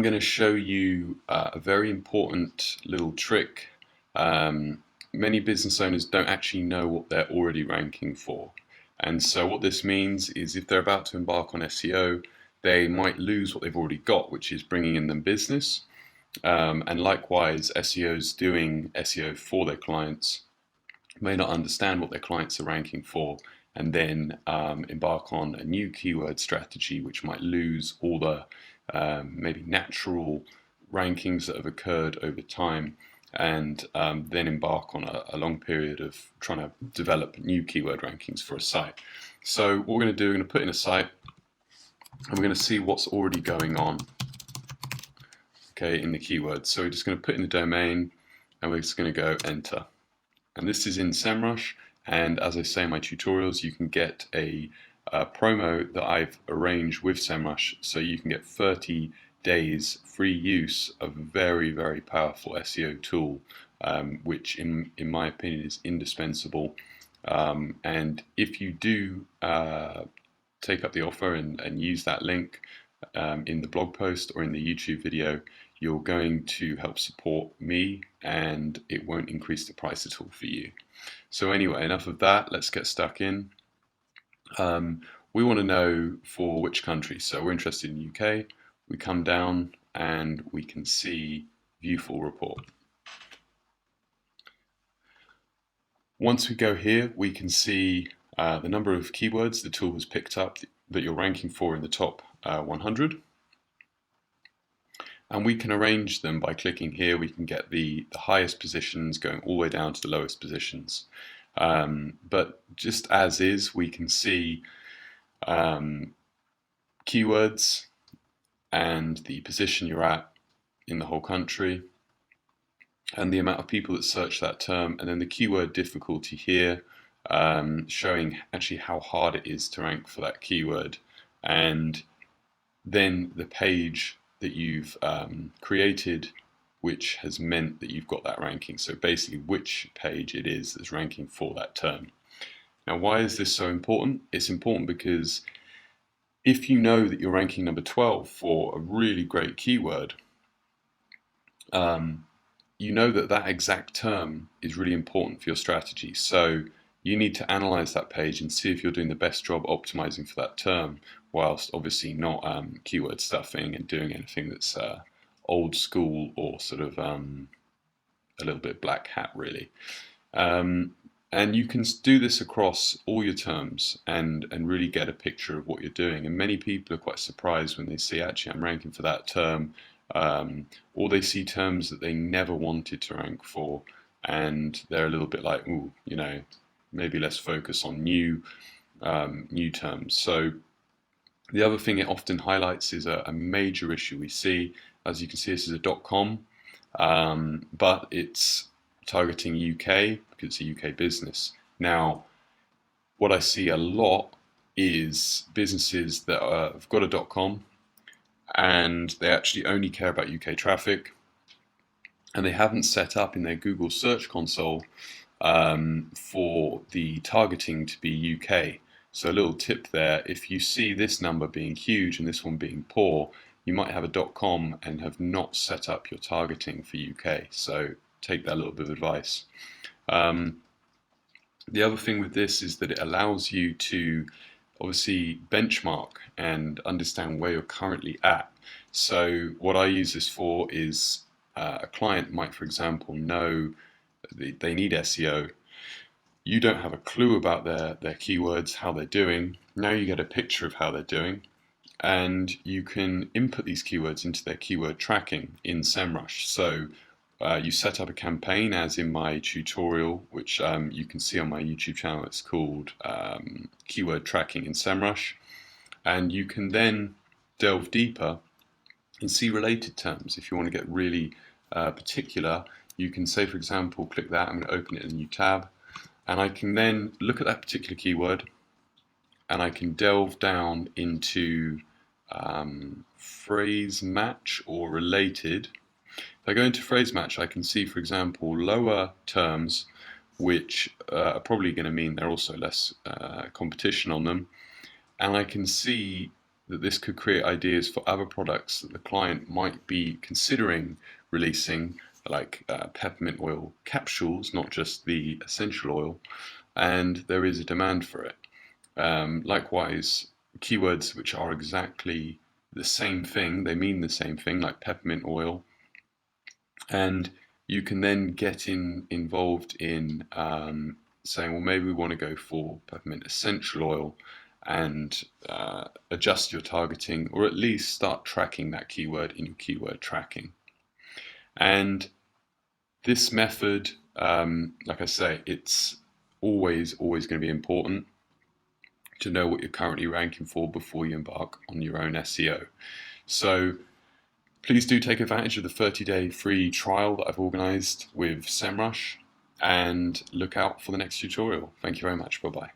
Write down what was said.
I'm going to show you a very important little trick. Many business owners don't actually know what they're already ranking for. And so what this means is if they're about to embark on SEO, they might lose what they've already got, which is bringing in them business. And likewise, SEOs doing SEO for their clients may not understand what their clients are ranking for, and then embark on a new keyword strategy, which might lose all the maybe natural rankings that have occurred over time, and then embark on a long period of trying to develop new keyword rankings for a site. So what we're going to do, we're going to put in a site, and we're going to see what's already going on, okay, in the keywords. So we're just going to put in the domain, and we're just going to go enter. And this is in SEMRush, and as I say in my tutorials, you can get a promo that I've arranged with SEMRush, so you can get 30 days free use of a very, very powerful SEO tool, which in my opinion is indispensable. And if you do take up the offer and use that link in the blog post or in the YouTube video, you're going to help support me, and it won't increase the price at all for you. So anyway, enough of that, let's get stuck in. We want to know for which country, so we're interested in UK. We come down and we can see view full report. Once we go here, we can see the number of keywords the tool has picked up that you're ranking for in the top 100. And we can arrange them by clicking here. We can get the highest positions going all the way down to the lowest positions. But just as is, we can see keywords and the position you're at in the whole country, and the amount of people that search that term, and then the keyword difficulty here, showing actually how hard it is to rank for that keyword, and then the page that you've created, which has meant that you've got that ranking. So basically which page it is that's ranking for that term. Now, why is this so important? It's important because if you know that you're ranking number 12 for a really great keyword, you know that that exact term is really important for your strategy. So you need to analyze that page and see if you're doing the best job optimizing for that term, whilst obviously not keyword stuffing and doing anything that's old school or sort of a little bit black hat, really. And you can do this across all your terms and really get a picture of what you're doing. And many people are quite surprised when they see, actually, I'm ranking for that term, or they see terms that they never wanted to rank for, and they're a little bit like, ooh, you know, maybe let's focus on new terms. So the other thing it often highlights is a major issue we see. As you can see, this is a .com, but it's targeting UK because it's a UK business. Now, what I see a lot is businesses that have got a .com, and they actually only care about UK traffic, and they haven't set up in their Google Search Console for the targeting to be UK. So a little tip there, if you see this number being huge and this one being poor, you might have a .com and have not set up your targeting for UK. So take that little bit of advice. The other thing with this is that it allows you to obviously benchmark and understand where you're currently at. So what I use this for is a client might, for example, know they need SEO. You don't have a clue about their keywords, how they're doing. Now you get a picture of how they're doing, and you can input these keywords into their keyword tracking in SEMRush. So you set up a campaign, as in my tutorial, which you can see on my YouTube channel. It's called Keyword Tracking in SEMRush, and you can then delve deeper and see related terms. If you want to get really particular, you can say, for example, click that. I'm going to open it in a new tab, and I can then look at that particular keyword, and I can delve down into phrase match or related. If I go into phrase match, I can see, for example, lower terms, which are probably going to mean there are also less competition on them, and I can see that this could create ideas for other products that the client might be considering releasing, like peppermint oil capsules, not just the essential oil, and there is a demand for it. Likewise, keywords which are exactly the same thing, they mean the same thing, like peppermint oil, and you can then get involved in saying, well, maybe we want to go for peppermint essential oil, and adjust your targeting, or at least start tracking that keyword in your keyword tracking. And this method, like I say, it's always going to be important to know what you're currently ranking for before you embark on your own SEO. So please do take advantage of the 30-day free trial that I've organized with SEMRush, and look out for the next tutorial. Thank you very much. Bye-bye.